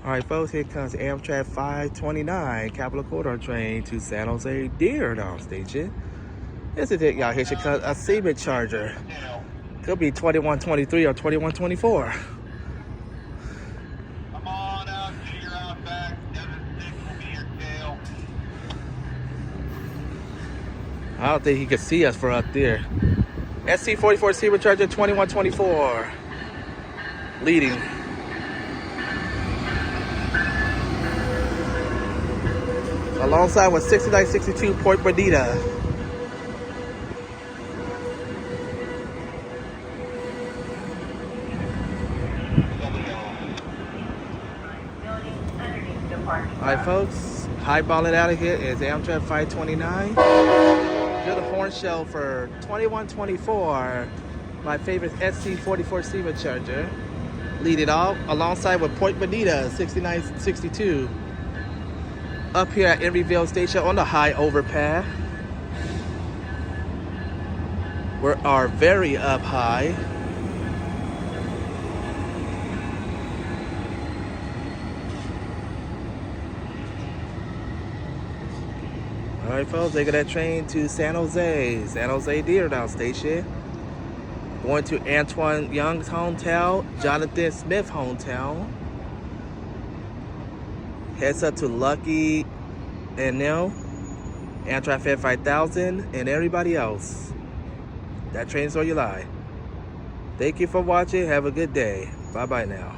All right, folks, here comes Amtrak 529 Capital Corridor train to San Jose Deardown Station. This is it, y'all. Here she comes a Siemens Charger. Could be 2123 or 2124. Come on out to your outback. 76 will be your tail. I don't think he can see us from up there. SC44 Siemens Charger 2124. Leading. Alongside with 6962 Point Bonita. Alright folks, highballing out of here is Amtrak 529. Here's the horn shell for 2124. My favorite SC44 Siemens Charger. Lead it off alongside with Point Bonita 6962. Up here at Emeryville Station on the high overpass. We are very up high. Alright folks, taking that train to San Jose Deardown Station. Going to Antoine Young's hometown, Jonathan Smith's hometown. Heads up to Lucky and Neil, Amtrak Fed 5000, and everybody else. That train's on your line. Thank you for watching. Have a good day. Bye-bye now.